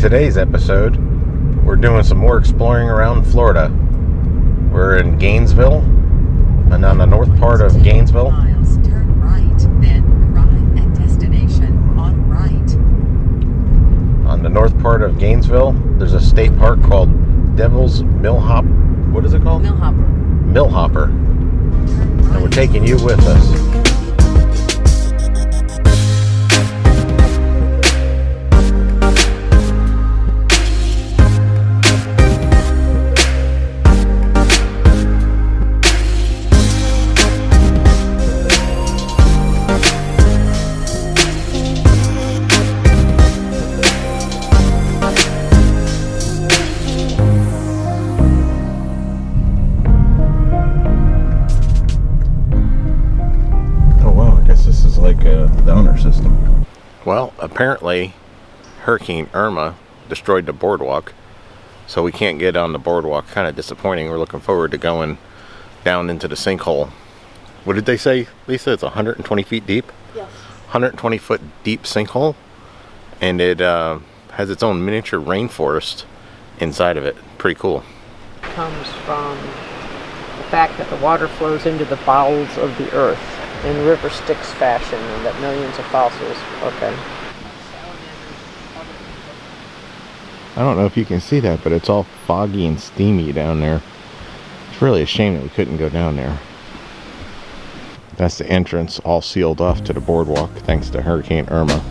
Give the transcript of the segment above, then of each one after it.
today's episode, we're doing some more exploring around Florida. We're in Gainesville, and on the north part of Gainesville. Miles, turn right, then arrive at destination on right. On the north part of Gainesville, there's a state park called Devil's Millhopper. What is it called? Millhopper. Millhopper. Turn right. And we're taking you with us. System. Well, apparently Hurricane Irma destroyed the boardwalk, so we can't get on the boardwalk. Kind of disappointing. We're looking forward to going down into the sinkhole. What did they say, Lisa? It's 120 feet deep? Yes. 120 foot deep sinkhole, and it has its own miniature rainforest inside of it. Pretty cool. Comes from the fact that the water flows into the bowels of the earth in river Styx fashion, and that millions of fossils. Okay. I don't know if you can see that, but it's all foggy and steamy down there. It's really a shame that we couldn't go down there. That's the entrance, all sealed off to the boardwalk thanks to Hurricane Irma.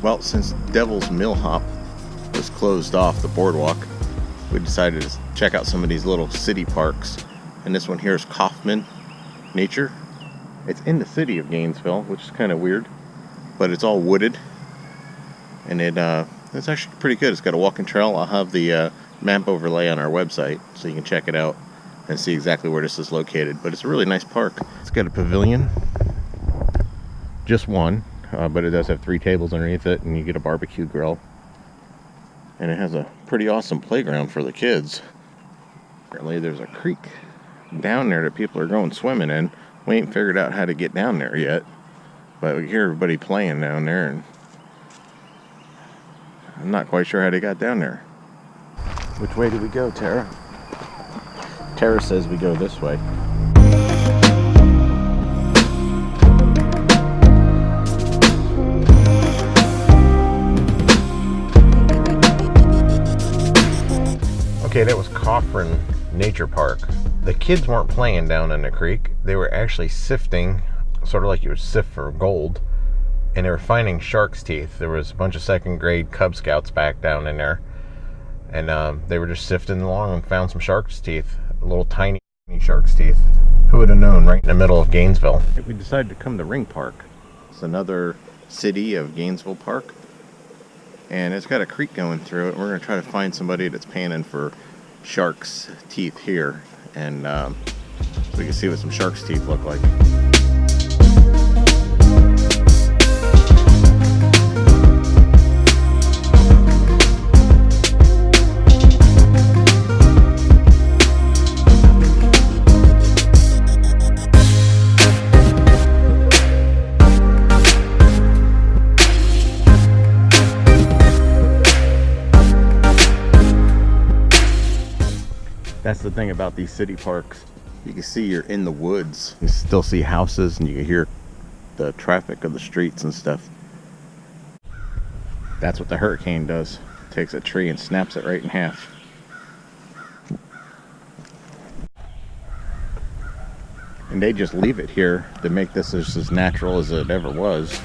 Well, since Devil's Millhop was closed off the boardwalk, we decided to check out some of these little city parks. And this one here is Kaufman Nature. It's in the city of Gainesville, which is kind of weird, but it's all wooded. And it's actually pretty good. It's got a walking trail. I'll have the map overlay on our website so you can check it out and see exactly where this is located. But it's a really nice park. It's got a pavilion, just one. But it does have 3 tables underneath it, and you get a barbecue grill. And it has a pretty awesome playground for the kids. Apparently there's a creek down there that people are going swimming in. We ain't figured out how to get down there yet, but we hear everybody playing down there, and I'm not quite sure how they got down there. Which way do we go, Tara? Tara says we go this way. Okay, that was Kaufman Nature Park. The kids weren't playing down in the creek. They were actually sifting, sort of like you would sift for gold, and they were finding shark's teeth. There was a bunch of second grade Cub Scouts back down in there, and they were just sifting along and found some shark's teeth, little tiny shark's teeth. Who would have known, right in the middle of Gainesville? We decided to come to Ring Park. It's another city of Gainesville Park. And it's got a creek going through it. We're going to try to find somebody that's panning for shark's teeth here. And so we can see what some shark's teeth look like. That's the thing about these city parks. You can see you're in the woods. You still see houses, and you can hear the traffic of the streets and stuff. That's what the hurricane does. It takes a tree and snaps it right in half. And they just leave it here to make this as natural as it ever was.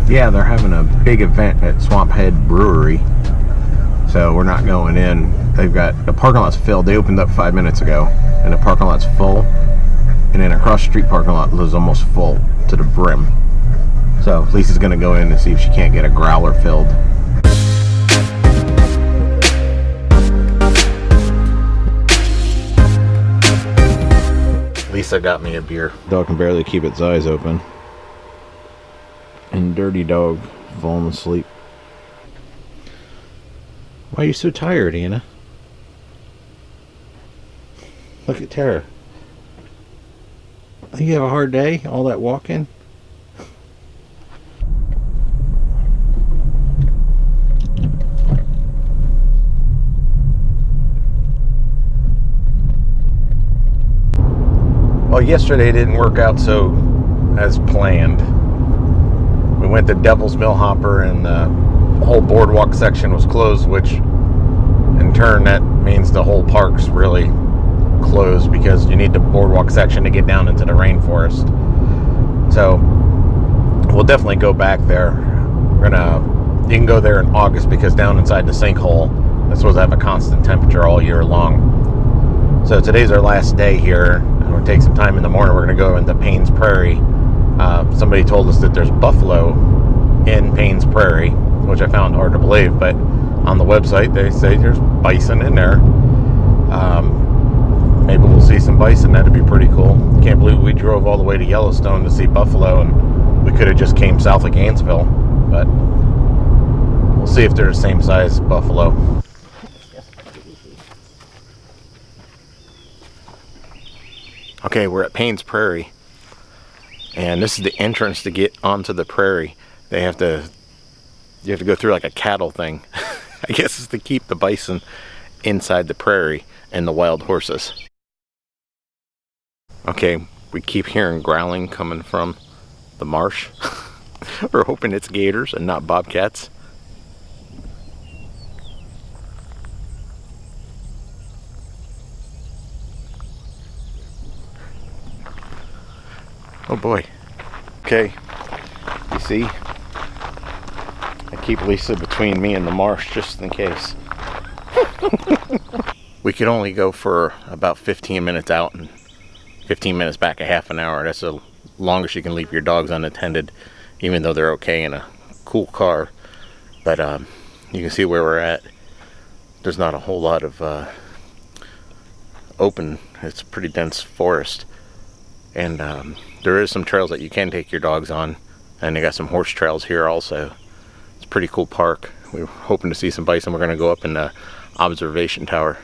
Yeah, they're having a big event at Swamp Head Brewery, so we're not going in. They've got the parking lot's filled. They opened up 5 minutes ago, and the parking lot's full. And then across the street parking lot was almost full to the brim. So So Lisa's gonna go in and see if she can't get a growler filled. Lisa got me a beer. Dog can barely keep its eyes open. And dirty dog falling asleep. Why are you so tired, Anna? Look at Tara. You have a hard day? All that walking? Well, yesterday didn't work out so as planned. We went to Devil's Millhopper and the whole boardwalk section was closed, which in turn that means the whole park's really closed because you need the boardwalk section to get down into the rainforest. So we'll definitely go back there. You can go there in August because down inside the sinkhole it's supposed to have a constant temperature all year long. So today's our last day here. We'll take some time in the morning. We're going to go into Payne's Prairie. Somebody told us that there's buffalo in Payne's Prairie, which I found hard to believe, but on the website they say there's bison in there. Maybe we'll see some bison. That'd be pretty cool. Can't believe we drove all the way to Yellowstone to see buffalo and we could have just came south of Gainesville, but we'll see if they're the same size buffalo. Okay, we're at Payne's Prairie, and this is the entrance to get onto the prairie. You have to go through like a cattle thing. I guess it's to keep the bison inside the prairie and the wild horses. Okay, we keep hearing growling coming from the marsh. We're hoping it's gators and not bobcats. Oh boy. Okay, you see? I keep Lisa between me and the marsh just in case. We could only go for about 15 minutes out and 15 minutes back, a half an hour. That's the longest you can leave your dogs unattended, even though they're okay in a cool car. But you can see where we're at. There's not a whole lot of open. It's a pretty dense forest. And there is some trails that you can take your dogs on, and they got some horse trails here also. It's a pretty cool park. We're hoping to see some bison. We're going to go up in the observation tower.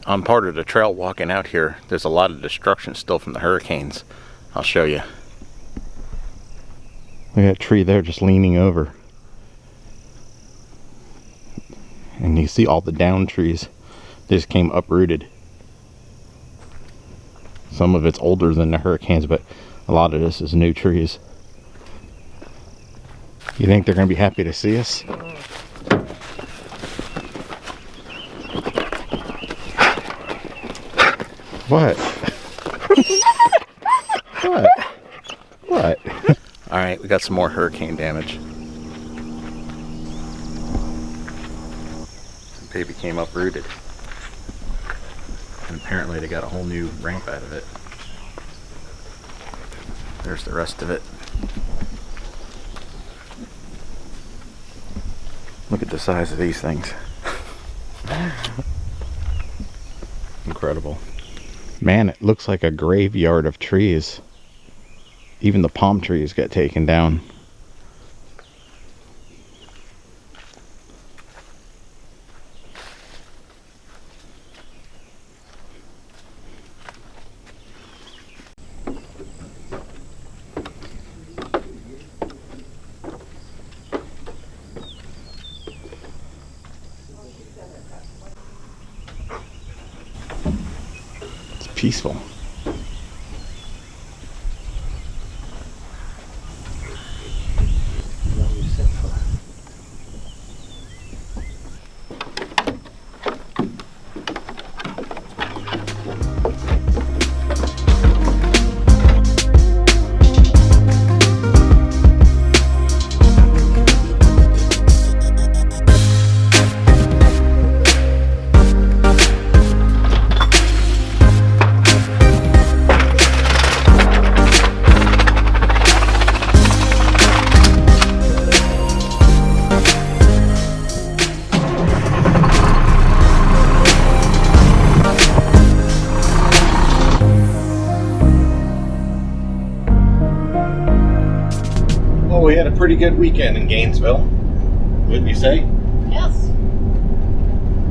On part of the trail walking out here, there's a lot of destruction still from the hurricanes. I'll show you. Look at that tree there just leaning over. And you see all the down trees. They just came uprooted. Some of it's older than the hurricanes, but a lot of this is new trees. You think they're going to be happy to see us? What? What? Alright, we got some more hurricane damage. Some baby came uprooted. And apparently they got a whole new ramp out of it. There's the rest of it. Look at the size of these things. Incredible. Man, it looks like a graveyard of trees. Even the palm trees got taken down. Peaceful. we had a pretty good weekend in Gainesville, wouldn't you say? Yes.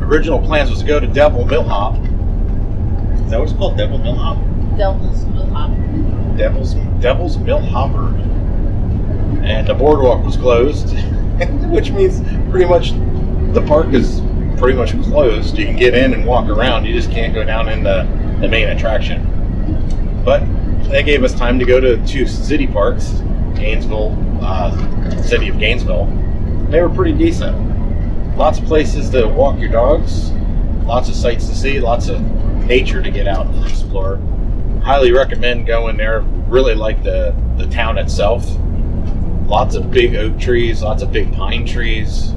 Original plans was to go to Devil Millhop. Is that what it's called? Devil Millhop? Devil's Millhopper. Devil's Millhopper. And the boardwalk was closed, which means pretty much the park is pretty much closed. You can get in and walk around. You just can't go down in the main attraction. But they gave us time to go to 2 city parks, Gainesville, city of Gainesville. They were pretty decent. Lots of places to walk your dogs, lots of sights to see, lots of nature to get out and explore. Highly recommend going there. Really like the town itself. Lots of big oak trees, lots of big pine trees.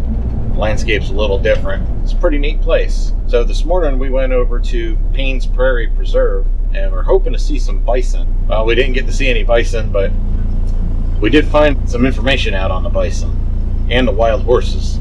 Landscape's a little different. It's a pretty neat place. So this morning we went over to Payne's Prairie Preserve and we're hoping to see some bison. Well, we didn't get to see any bison, but we did find some information out on the bison and the wild horses.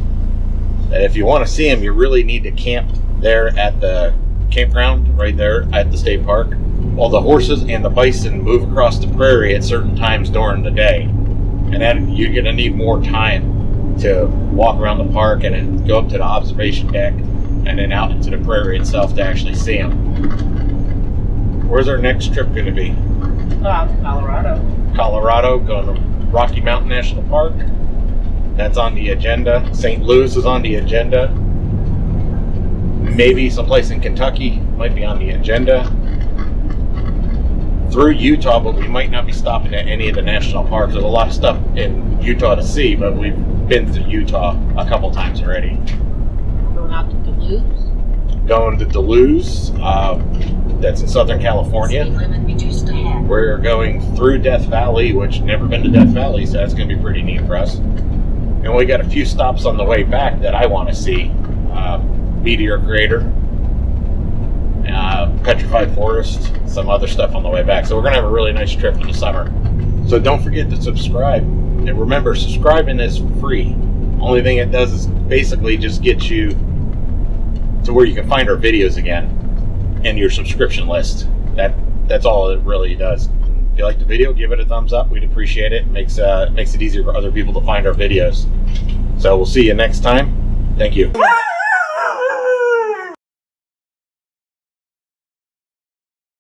That if you want to see them, you really need to camp there at the campground right there at the state park. While the horses and the bison move across the prairie at certain times during the day. And then you're going to need more time to walk around the park and then go up to the observation deck and then out into the prairie itself to actually see them. Where's our next trip going to be? Colorado. Colorado, going to Rocky Mountain National Park. That's on the agenda. St. Louis is on the agenda. Maybe someplace in Kentucky might be on the agenda. Through Utah, but we might not be stopping at any of the national parks. There's a lot of stuff in Utah to see, but we've been to Utah a couple times already. Going out to Duluth. Going to Duluth, that's in Southern California. Speed limit reduced ahead. We're going through Death Valley, which never been to Death Valley, so that's going to be pretty neat for us. And we got a few stops on the way back that I want to see. Meteor Crater, Petrified Forest, some other stuff on the way back. So we're going to have a really nice trip in the summer. So don't forget to subscribe. And remember, subscribing is free. Only thing it does is basically just get you to where you can find our videos again in your subscription list. That's all it really does. If you like the video, give it a thumbs up. We'd appreciate it. It makes it easier for other people to find our videos. So we'll see you next time. Thank you.